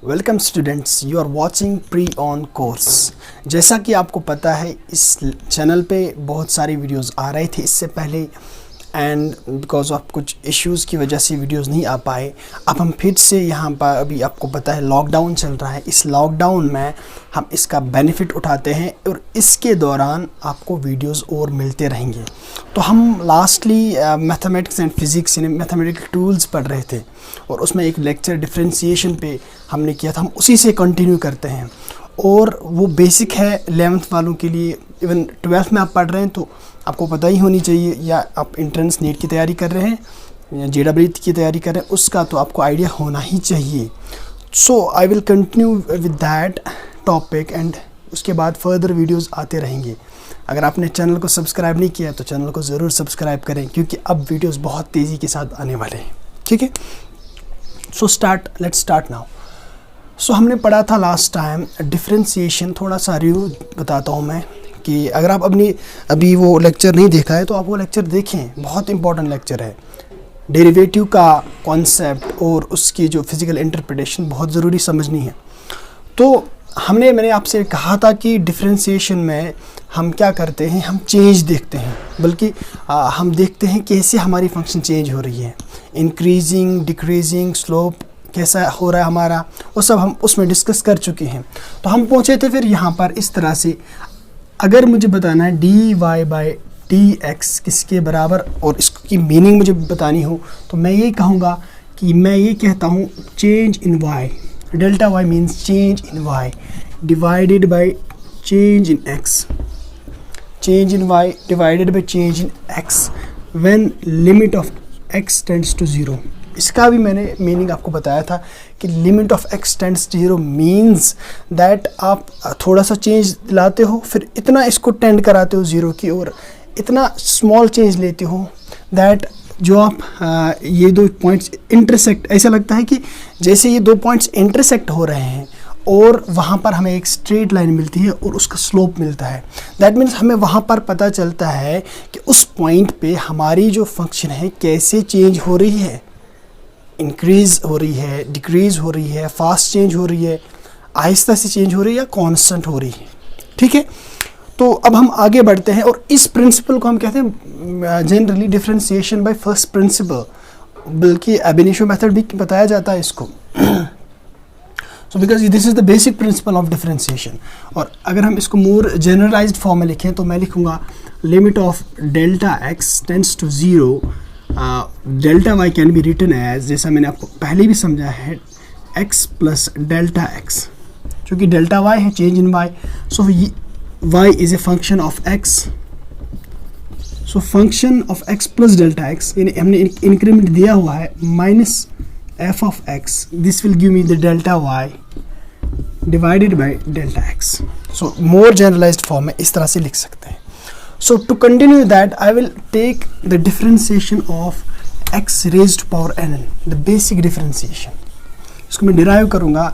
Welcome students, you are watching pre on course. जैसा कि आपको पता है इस चैनल पे बहुत सारी वीडियोस आ रहे थे इससे पहले, एंड बिकॉज ऑफ कुछ इश्यूज़ की वजह से वीडियोस नहीं आ पाए। अब हम फिर से यहाँ पर, अभी आपको पता है लॉकडाउन चल रहा है, इस लॉकडाउन में हम इसका बेनिफिट उठाते हैं और इसके दौरान आपको वीडियोस और मिलते रहेंगे। तो हम लास्टली मैथमेटिक्स एंड फिज़िक्स यानी मैथमेटिकल टूल्स पढ़ रहे थे और उसमें एक लेक्चर डिफरेंशिएशन पे हमने किया था। हम उसी से कंटिन्यू करते हैं और वो बेसिक है 11th वालों के लिए। इवन 12th में आप पढ़ रहे हैं तो आपको पता ही होनी चाहिए, या आप एंट्रेंस नीट की तैयारी कर रहे हैं या JEE की तैयारी कर रहे हैं, उसका तो आपको आइडिया होना ही चाहिए। So I will continue with that topic and उसके बाद फर्दर वीडियोस आते रहेंगे। अगर आपने चैनल को सब्सक्राइब नहीं किया तो चैनल को ज़रूर सब्सक्राइब करें, क्योंकि अब वीडियोस बहुत तेज़ी के साथ आने वाले हैं। ठीक है, सो लेट्स स्टार्ट नाउ। सो हमने पढ़ा था लास्ट टाइम डिफरेंशिएशन। थोड़ा सा रिव्यू बताता हूँ मैं कि अगर आप अभी वो लेक्चर नहीं देखा है तो आप वो लेक्चर देखें, बहुत इंपॉर्टेंट लेक्चर है। डेरिवेटिव का कॉन्सेप्ट और उसकी जो फिज़िकल इंटरप्रिटेशन बहुत ज़रूरी समझनी है। तो मैंने आपसे कहा था कि डिफरेंशिएशन में हम क्या करते हैं, हम चेंज देखते हैं, बल्कि हम देखते हैं कैसे हमारी फंक्शन चेंज हो रही है, इंक्रीजिंग डिक्रीजिंग स्लोप कैसा हो रहा है हमारा, वो सब हम उसमें डिस्कस कर चुके हैं। तो हम पहुँचे थे फिर यहाँ पर इस तरह से, अगर मुझे बताना है dy/dx किसके बराबर और इसकी मीनिंग मुझे बतानी हो तो मैं ये कहूँगा कि मैं ये कहता हूँ change in y, delta y means change in y divided by change in x, change in y divided by change in x when limit of x tends to 0। इसका भी मैंने मीनिंग आपको बताया था कि limit of x tends to 0 means that आप थोड़ा सा चेंज लाते हो, फिर इतना इसको टेंड कराते हो 0 की ओर, इतना स्मॉल चेंज लेते हो दैट जो आप ये दो पॉइंट्स इंटरसेक्ट, ऐसा लगता है कि जैसे ये दो पॉइंट्स इंटरसेक्ट हो रहे हैं और वहाँ पर हमें एक स्ट्रेट लाइन मिलती है और उसका स्लोप मिलता है। दैट मीन्स हमें वहाँ पर पता चलता है कि उस पॉइंट पे हमारी जो फंक्शन है कैसे चेंज हो रही है, इंक्रीज़ हो रही है, डिक्रीज़ हो रही है, फास्ट चेंज हो रही है, आहिस्ता से चेंज हो रही है या कांस्टेंट हो रही है। ठीक है, तो अब हम आगे बढ़ते हैं और इस प्रिंसिपल को हम कहते हैं generally differentiation by first principle, बल्कि अब इनिशियो मेथड भी बताया जाता है इसको। So because this is the basic principle of differentiation. और अगर हम इसको मोर जनरलाइज्ड फॉर्म में लिखें तो मैं लिखूँगा limit of delta x tends to 0, delta y can be written as, जैसा मैंने आपको पहले भी समझा है, x प्लस डेल्टा x, चूँकि डेल्टा y है change in y, so y is a function of x, so function of x plus delta x, यानी हमने इंक्रीमेंट दिया हुआ है minus f of x, this will give me the delta y divided by delta x। So more generalised form में इस तरह से लिख सकते हैं। So to continue that, I will take the differentiation of x raised to power n, the basic differentiation. इसको मैं derive करूँगा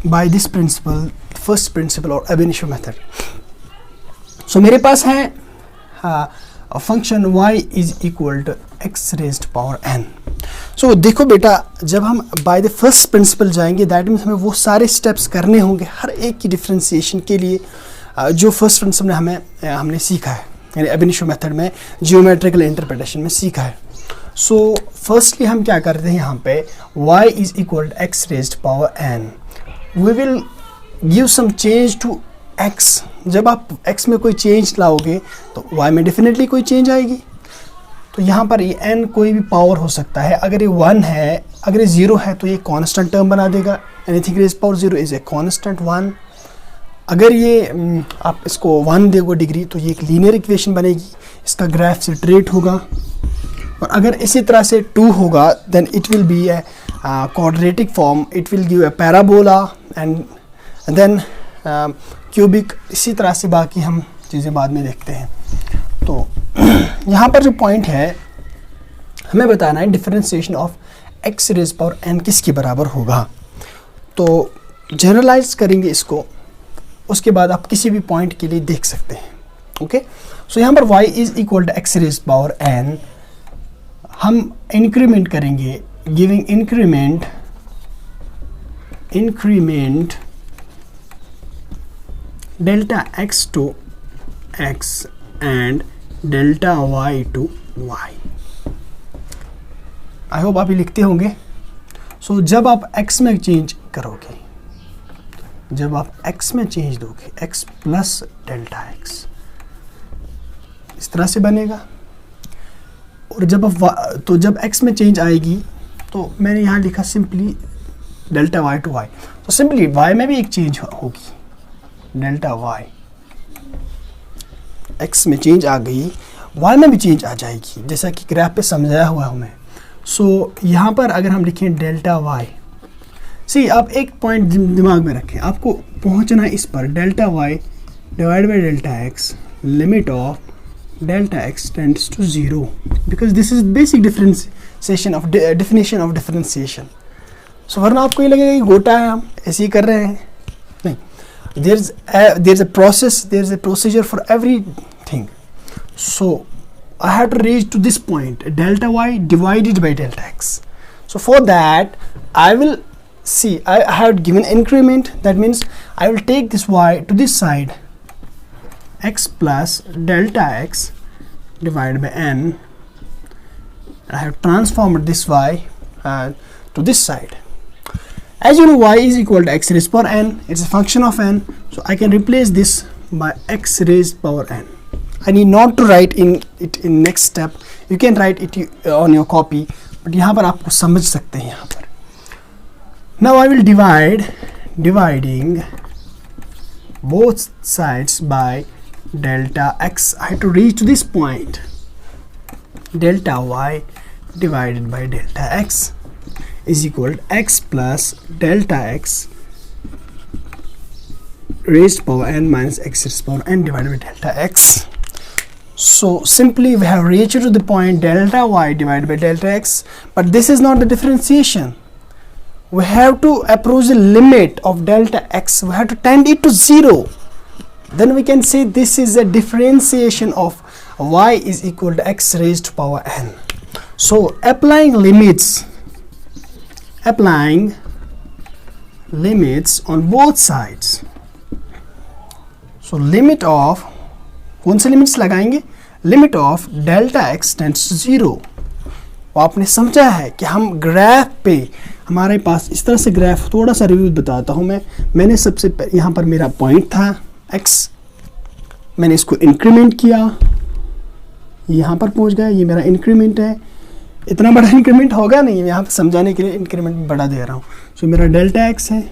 by this principle, first principle और ab initio method. So मेरे पास है function y is equal to x raised to power n. So देखो बेटा, जब हम by the first principle जाएंगे, that means हमें वो सारे steps करने होंगे हर एक की differentiation के लिए जो first principle हमने सीखा है, यानी अब इनिशियो मेथड में जियोमेट्रिकल इंटरप्रिटेशन में सीखा है। सो फर्स्टली हम क्या करते हैं यहाँ पे, y is equal to x raised power n, we will give some change to x। जब आप x में कोई चेंज लाओगे तो y में डेफिनेटली कोई चेंज आएगी। तो यहाँ पर ये n कोई भी पावर हो सकता है, अगर ये 1 है, अगर ये 0 है तो ये कांस्टेंट टर्म बना देगा, anything raised power 0 is a constant 1। अगर ये आप इसको 1 दोगे डिग्री तो ये एक लीनियर इक्वेशन बनेगी, इसका ग्राफ से ट्रेट होगा। और अगर इसी तरह से 2 होगा then it will be a quadratic form, it will give a parabola and then cubic. इसी तरह से बाकी हम चीज़ें बाद में देखते हैं। तो यहाँ पर जो पॉइंट है, हमें बताना है differentiation of x raise power n किसके बराबर होगा। तो जनरलाइज करेंगे इसको, उसके बाद आप किसी भी पॉइंट के लिए देख सकते हैं। ओके, सो यहाँ पर y is equal to x raise power n, हम इंक्रीमेंट करेंगे, giving increment increment delta x to x and delta y to y. I hope आप ये लिखते होंगे. सो जब आप x में चेंज करोगे, जब आप x में चेंज दोगे, x प्लस डेल्टा x इस तरह से बनेगा. और जब आप तो जब x में चेंज आएगी तो मैंने यहाँ लिखा simply delta y to y. तो सिंपली y में भी एक चेंज होगी, डेल्टा y. x में चेंज आ गई, y में भी चेंज आ जाएगी, जैसा कि ग्राफ पे समझाया हुआ हूँ मैं. सो यहाँ पर अगर हम लिखें डेल्टा y, सी आप एक पॉइंट दिमाग में रखें, आपको पहुँचना है इस पर, delta y divide by delta x, limit of delta x tends to 0, because this is basic differentiation of definition of differentiation. So वरना आपको ये लगेगा कि गोटा है, हम ऐसे ही कर रहे हैं. नहीं, there's a process, there's a procedure for everything. So I have to reach to this point, delta y divided by delta x. So for that I will see, I have given increment, that means I will take this y to this side, x plus delta x divided by n. I have transformed this y to this side. As you know, y is equal to x raised power n. It's a function of n, so I can replace this by x raised power n. I need not to write it in next step. You can write it on your copy, but यहाँ पर आपको समझ सकते हैं यहाँ पर. Now I will dividing both sides by delta x. I have to reach to this point, delta y divided by delta x is equal to x plus delta x raised power n minus x raised power n divided by delta x. So simply we have reached to the point delta y divided by delta x, but this is not the differentiation. We have to approach the limit of delta x, we have to tend it to 0. Then we can say this is a differentiation of y is equal to x raised to power n. So applying limits on both sides. So limit of, कौन से limits लगाएंगे? Limit of delta x tends to 0. वो आपने समझा है कि हम graph पे, हमारे पास इस तरह से ग्राफ, थोड़ा सा रिव्यू बताता हूँ मैंने सबसे यहाँ पर मेरा पॉइंट था x, मैंने इसको इंक्रीमेंट किया, यहाँ पर पहुँच गया, ये मेरा इंक्रीमेंट है. इतना बड़ा इंक्रीमेंट होगा नहीं, यहाँ पर समझाने के लिए इंक्रीमेंट बड़ा दे रहा हूँ. सो मेरा डेल्टा x है,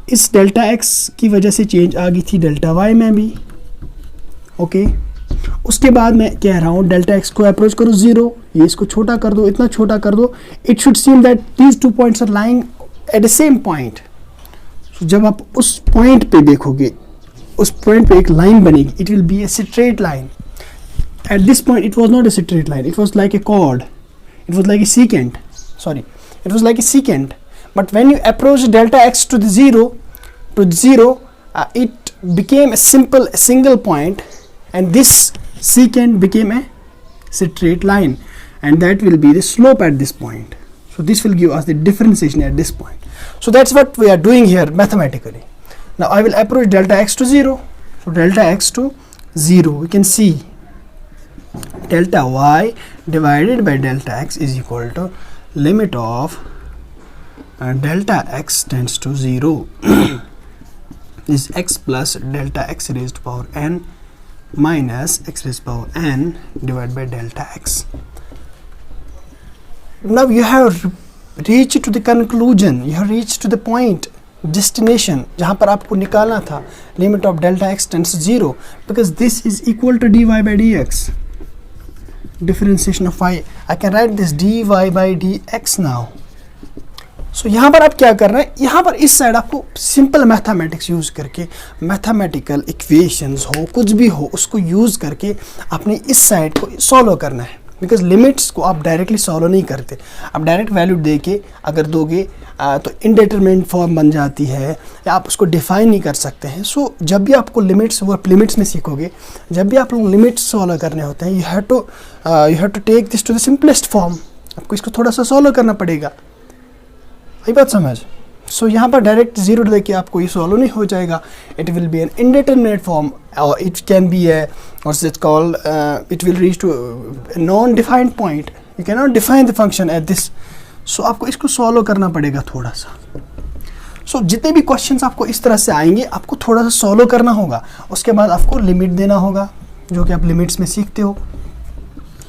इस डेल्टा x की वजह से चेंज आ गई थी डेल्टा y में भी. ओके, उसके बाद मैं कह रहा हूँ डेल्टा x को अप्रोच करो 0, ये इसको छोटा कर दो, इतना छोटा कर दो. It should seem that these two points are lying at the same point. जब आप उस पॉइंट पे देखोगे, उस पॉइंट पे एक लाइन बनेगी, it will be a straight line. At this point it was not a straight line, it was like a chord, it was like a secant, sorry, it was like a secant. But when you approach delta x to the 0, it became a single point, and this secant became a straight line, and that will be the slope at this point. So this will give us the differentiation at this point. So that's what we are doing here mathematically. Now I will approach delta x to 0. So delta x to 0, we can see delta y divided by delta x is equal to limit of delta x tends to 0 is x plus delta x raised to power n minus x raised to power n divided by delta x. Now you have reached to the conclusion, you have reached to the point, destination, जहाँ पर आपको निकालना था limit of delta x tends to 0, because this is equal to dy by dx, differentiation of y. I can write this dy by dx now. So यहाँ पर आप क्या कर रहे हैं, यहाँ पर इस साइड आपको सिंपल मैथमेटिक्स यूज़ करके, मैथमेटिकल इक्वेशंस हो, कुछ भी हो, उसको यूज़ करके आपने इस साइड को सॉल्व करना है. बिकॉज लिमिट्स को आप डायरेक्टली सॉल्व नहीं करते, आप डायरेक्ट वैल्यू दे के अगर दोगे तो इनडिटरमिनेट फॉर्म बन जाती है, या आप उसको डिफाइन नहीं कर सकते हैं. सो जब भी आपको लिमिट्स, वो आप लिमिट्स में सीखोगे, जब भी आप लोग लिमिट्स सॉल्व करने होते हैं, you have to take this to the simplest form. आपको इसको थोड़ा सा सॉल्व करना पड़ेगा. यही बात समझ. सो यहाँ पर डायरेक्ट जीरो लेके आपको ये सॉल्व नहीं हो जाएगा. It will be an indeterminate form और it can be a what's it called, it will reach to non defined point. You can not define the function at this. So आपको इसको solve करना पड़ेगा थोड़ा सा. सो जितने भी क्वेश्चंस आपको इस तरह से आएंगे आपको थोड़ा सा सॉल्व करना होगा. उसके बाद आपको लिमिट देना होगा, जो कि आप लिमिट्स में सीखते हो.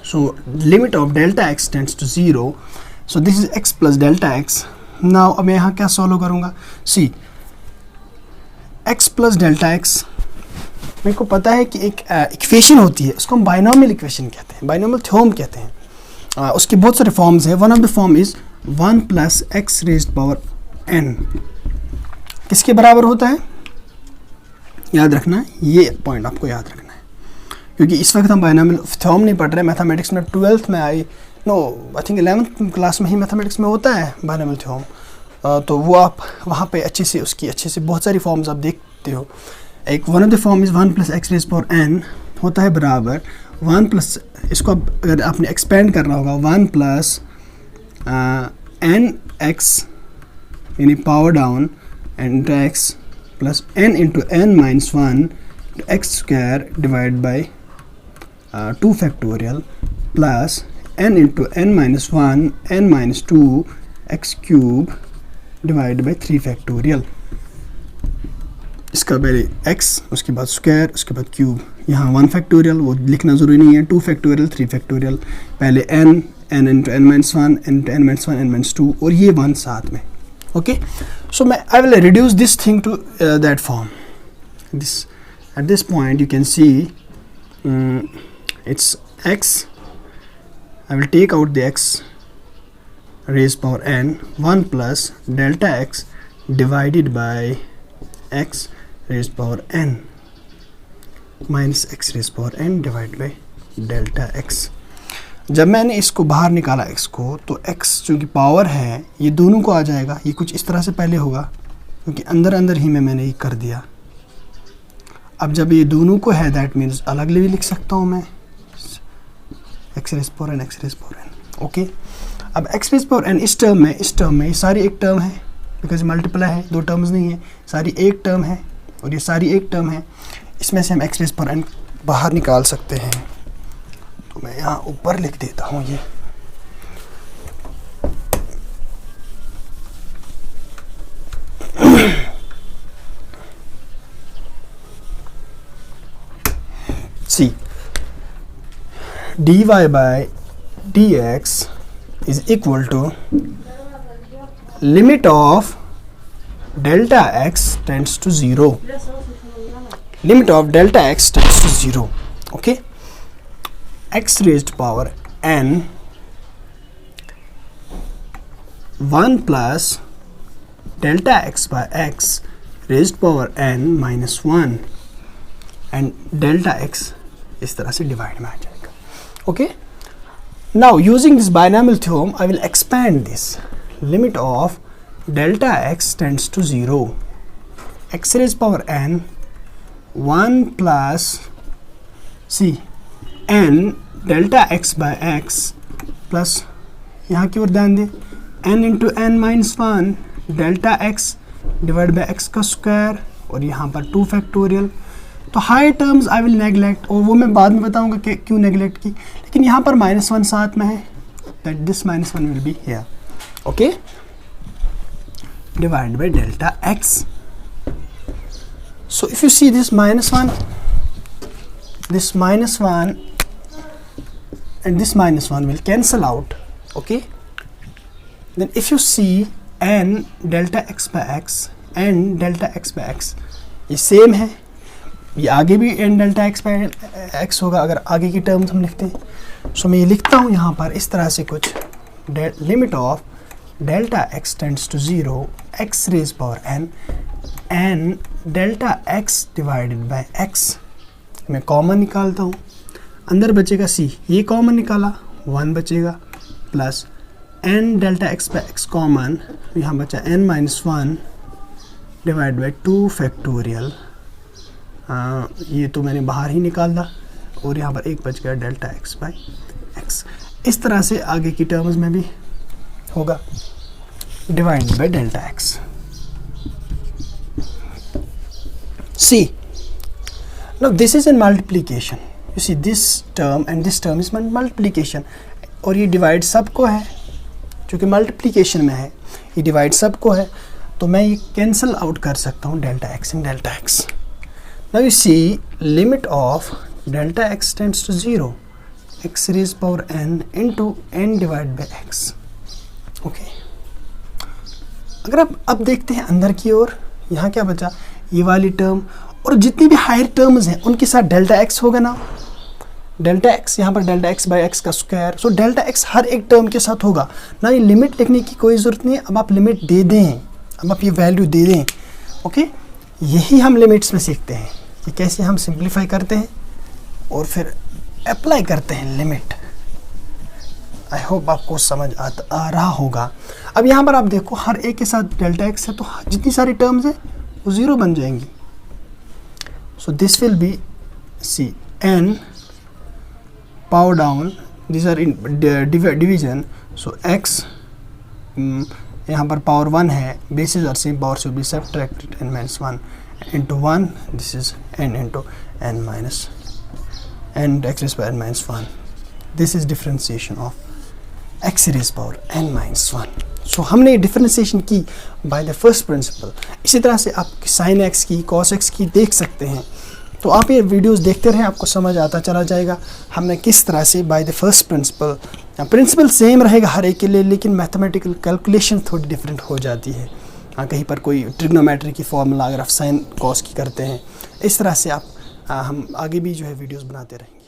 So limit of delta x tends to 0. So this is x plus delta x. Now अब मैं यहाँ क्या सॉल्व करूँगा. See x plus delta x, मेरे को पता है कि एक इक्वेशन होती है, उसको हम बाइनोमियल इक्वेशन कहते हैं, बाइनोमियल थ्योरम कहते हैं. उसके बहुत सारे फॉर्म्स हैं. One of the form is 1 plus x raised power n. किसके बराबर होता है, याद रखना है, ये पॉइंट आपको याद रखना है, क्योंकि इस वक्त हम बाइनोमियल थ्योरम नहीं पढ़ रहे. मैथमेटिक्स में 12th में आई, no I think 11th class में ही मैथमेटिक्स में होता है बाइनोमियल थ्योरम. तो वो आप वहाँ पे अच्छे से बहुत सारी फॉर्म्स आप देखते हो. एक one of the form is 1 plus x rays power n होता है बराबर 1 प्लस, इसको अगर आपने एक्सपेंड करना होगा 1 प्लस n x यानी power down and x plus n into n minus 1 x square divide by 2 factorial plus n into n minus 1 n minus 2 x cube divide by 3 factorial. इसका पहले x, उसके बाद square, उसके बाद cube. यहाँ 1 factorial वो लिखना ज़रूरी नहीं है, 2 फैक्टोरियल 3 फैक्टोरियल, पहले n into n minus 1 n into n minus 1 n minus 2 और ये 1 साथ में. ओके, सो मैं I will reduce this thing to that form. This at this point you can see it's x. I will take out the x raised power n 1 plus delta x divided by x raised power n minus x raised power n divided by delta x. जब मैंने इसको बाहर निकाला x को, तो x जो कि power है ये दोनों को आ जाएगा. ये कुछ इस तरह से पहले होगा क्योंकि अंदर ही मैंने ये कर दिया. अब जब ये दोनों को है दैट मीन्स अलग भी लिख सकता हूँ मैं, x raised power n x raised power n. Okay, अब x raised power n इस टर्म में ये सारी एक टर्म है बिकॉज मल्टीप्लाई है, 2 टर्म्स नहीं है, सारी एक टर्म है और ये सारी एक टर्म है. इसमें से हम x raised power n बाहर निकाल सकते हैं. तो मैं यहाँ ऊपर लिख देता हूँ ये. सी dy by dx is equal to limit of delta x tends to 0. Limit of delta x tends to 0. Okay, x raised power n 1 plus delta x by x raised power n minus 1 and delta x इस तरह से divide में आ जाएगा. Okay, now using this binomial theorem I will expand this. Limit of delta x tends to 0. X raised power n 1 plus c n delta x by x plus यहाँ की ओर ध्यान दें n into n minus 1 delta x divide by x का square और यहाँ पर 2 factorial. तो high terms I will neglect और वो मैं बाद में बताऊंगा कि क्यों नेगलेक्ट की. लेकिन यहाँ पर -1 साथ में है, that this -1 will be here. Okay, divide by delta x. So if you see this -1 and this -1 will cancel out. Okay, then if you see n delta x by x and delta x by x ये same है, ये आगे भी n delta x by x होगा अगर आगे की terms हम लिखते हैं. सो मैं ये लिखता हूँ यहाँ पर इस तरह से कुछ, limit of delta x tends to 0 x raise power n and delta x divided by x. मैं कॉमन निकालता हूँ, अंदर बचेगा c, ये कॉमन निकाला 1 बचेगा plus n delta x by x common, यहाँ बचा n minus 1 divide by 2 factorial. ये तो मैंने बाहर ही निकाला और यहाँ पर 1 बच गया डेल्टा x बाई x. इस तरह से आगे की टर्म्स में भी होगा divide by delta x. See, now this is in multiplication. You see this term and this term is multiplication. और ये डिवाइड सबको है, क्योंकि मल्टीप्लिकेशन में है, ये डिवाइड सबको है, तो मैं ये कैंसिल आउट कर सकता हूँ delta x in delta x. Now you see limit of delta x tends to 0, x raised power n into n divided by x. Okay, अगर आप अब देखते हैं अंदर की ओर, यहाँ क्या बचा, ये वाली टर्म और जितनी भी हायर टर्म्स हैं उनके साथ डेल्टा एक्स होगा ना, डेल्टा एक्स, यहाँ पर डेल्टा एक्स बाई एक्स का स्क्वायर, सो डेल्टा एक्स हर एक टर्म के साथ होगा ना. ये लिमिट लिखने की कोई ज़रूरत नहीं है, अब आप लिमिट दे दें, अब आप ये वैल्यू दे दें. ओके, यही हम लिमिट्स में सीखते हैं कि कैसे हम सिंप्लीफाई करते हैं और फिर अप्लाई करते हैं लिमिट. आई होप आपको समझ आ रहा होगा. अब यहाँ पर आप देखो हर एक के साथ डेल्टा एक्स है, तो जितनी सारी टर्म्स है वो 0 बन जाएंगी. So this will be C n power down, these are in division, so x यहाँ पर पावर 1 है, bases are same, power should be subtracted, n minus 1 into 1, this is n into n minus n x raised power n minus 1. This is differentiation of x raised power n minus 1. So हमने differentiation की by the first principle. इसी तरह से आप sine x की, cos x की देख सकते हैं. तो आप ये वीडियोस देखते रहें, आपको समझ आता चला जाएगा हमने किस तरह से by the first principle same रहेगा हर एक के लिए, लेकिन मैथमेटिकल कैलकुलेशन थोड़ी डिफरेंट हो जाती है. हाँ, कहीं पर कोई ट्रिग्नोमेट्री की फॉर्मूला अगर आप साइन कॉस की करते हैं, इस तरह से आप हम आगे भी जो है वीडियोस बनाते रहेंगे.